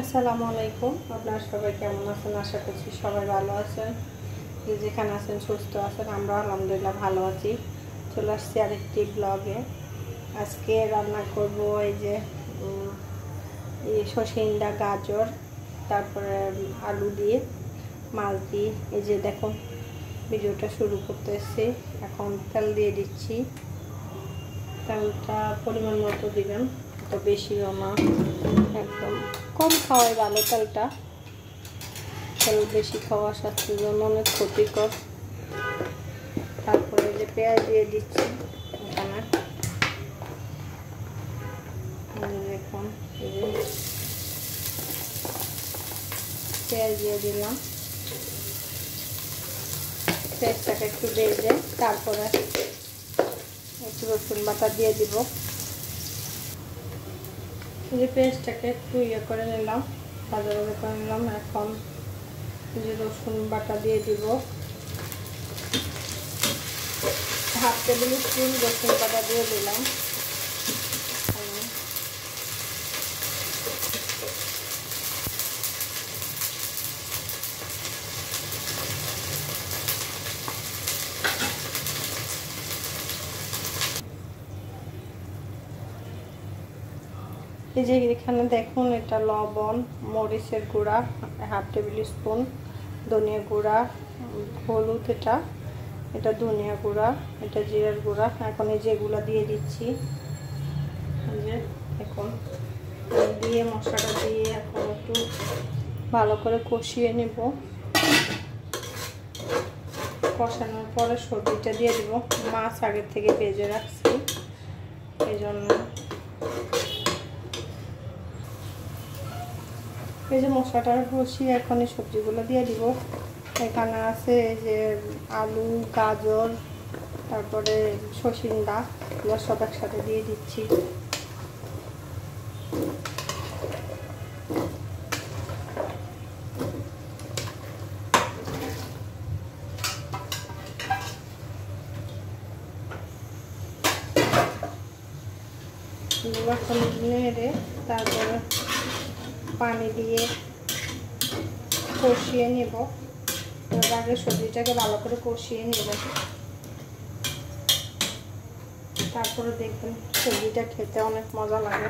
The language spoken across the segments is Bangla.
আসসালামু আলাইকুম। আপনারা সবাই কেমন আছেন? আশা করছি সবাই ভালো আছেন, যে যেখানে আছেন সুস্থ আছেন। আমরা আলহামদুলিল্লাহ ভালো আছি। চলে আসছি আরেকটি ব্লগে। আজকে রান্না করব এই যে সরষে গাজর, তারপরে আলু দিয়ে মাছ দিয়ে। এই যে দেখুন, ভিডিওটা শুরু করতেছি। এখন তেল দিয়ে দিচ্ছি। তেলটা পরিমাণ মতো দিবেন, তো বেশিও না, একদম কম খাওয়াই ভালো। তেল বেশি খাওয়া স্বাস্থ্যের জন্য অনেক ক্ষতিকর। তারপরে যে পেঁয়াজ দিয়ে দিচ্ছি এখানে, দেখুন পেঁয়াজ দিয়ে দিলাম। পেঁয়াজটাকে একটু ভেজে তারপরে একটু রসুন বাটা দিয়ে দিব। যে পেঁয়াজটাকে একটু করে নিলাম, ভাজা ভাজা করে নিলাম। এখন যে রসুন বাটা দিয়ে দিব, হাফ টেবিল স্পুন রসুন বাটা দিয়ে দিলাম। এই যে এখানে দেখুন, এটা লবণ, মরিচের গুঁড়া হাফ টেবিল স্পুন, ধনিয়া গুঁড়া, হলুদ, এটা ধনিয়া গুঁড়া, এটা জিরার গুঁড়া। এখন এই যেগুলো দিয়ে দিচ্ছি, যে এখন দিয়ে মশলাটা দিয়ে এখন একটু ভালো করে কষিয়ে নেব। কষানোর পরে সবজিটা দিয়ে দেব। মাছ আগের থেকে ভেজে রাখছি, এই জন্য এই যে মশলাটা কষিয়ে এখন এই সবজিগুলো দিয়ে দিব। এখানে আছে এই যে আলু, গাজর, তারপরে সরষে এগুলো সব একসাথে দিয়ে দিচ্ছি। এখন নেড়ে তারপরে পানি দিয়ে কষিয়ে নেব। আগে সবজিটাকে ভালো করে কষিয়ে নেব, তারপরে দেখবেন সবজিটা খেতে অনেক মজা লাগে।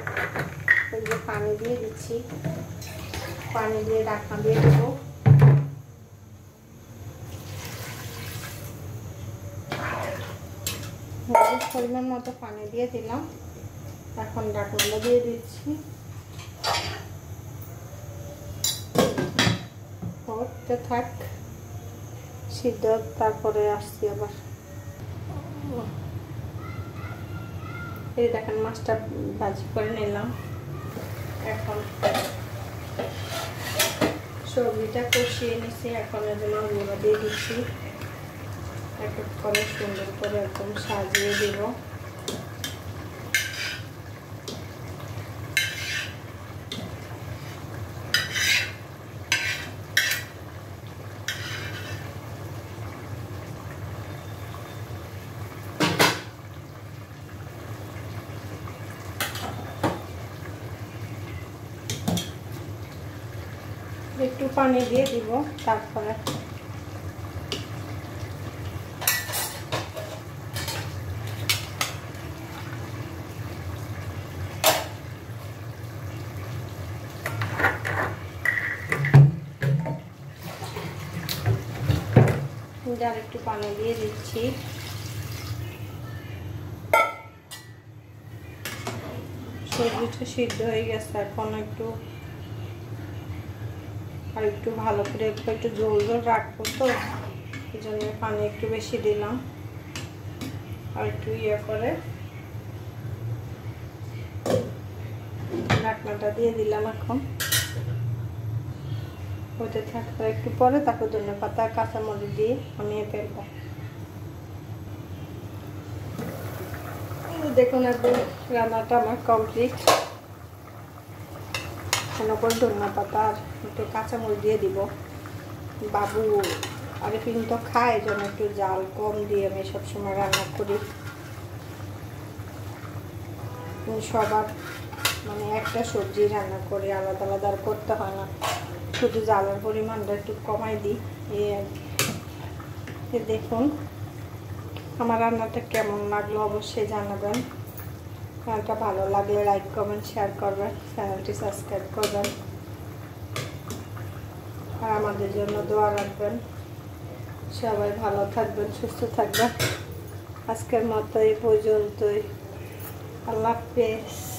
ওই যে পানি দিয়ে দিচ্ছি, পানি দিয়ে ঢাকনা দিয়ে দেবো। পরিমাণ মতো পানি দিয়ে দিলাম। এখন ঢাকনা দিয়ে দিচ্ছি, হতে থাক সিদ্ধ। তারপরে আসছি আবার। এই দেখেন মাছটা ভাজি করে নিলাম। এখন সবজিটা কষিয়ে নিচ্ছি। এখন এই যে মাছগুলো দিয়ে দিচ্ছি, এক এক করে সুন্দর করে একদম সাজিয়ে দিব। একটু পানি দিয়ে দিব, তারপরে আর একটু পানি দিয়ে দিচ্ছি। সবজিটা সিদ্ধ হয়ে গেছে। এখন আর একটু ভালো করে একটু ঝোল ঝোল রাখবো, তো এই জন্য পানি একটু বেশি দিলাম। আর একটু করে ঢাকনাটা দিয়ে দিলাম। এখন হতে থাকতে একটু পরে তারপর ধনিয়া পাতা, কাঁচামরিচ দিয়ে নামিয়ে ফেলবো। দেখুন একদম রান্নাটা আমার কমপ্লিট। করে ধনিয়া পাতা আর একটু কাঁচামরিচ দিয়ে দিব। বাবু আগে কিন্তু খায়, জন্য একটু জাল কম দিয়ে আমি সবসময় রান্না করি। সবার মানে একটা সবজি রান্না করি, আলাদা আলাদা আর করতে হয় না, শুধু জ্বালার পরিমাণটা একটু কমাই দিই এই আর কি। দেখুন আমার রান্নাটা কেমন লাগলো অবশ্যই জানাবেন। রান্নাটা ভালো লাগলে লাইক কমেন্ট শেয়ার করবেন, চ্যানেলটি সাবস্ক্রাইব করবেন আর আমাদের জন্য দোয়া রাখবেন। সবাই ভালো থাকবেন, সুস্থ থাকবেন। আজকের মতো এই পর্যন্তই। আল্লাহ হাফেজ।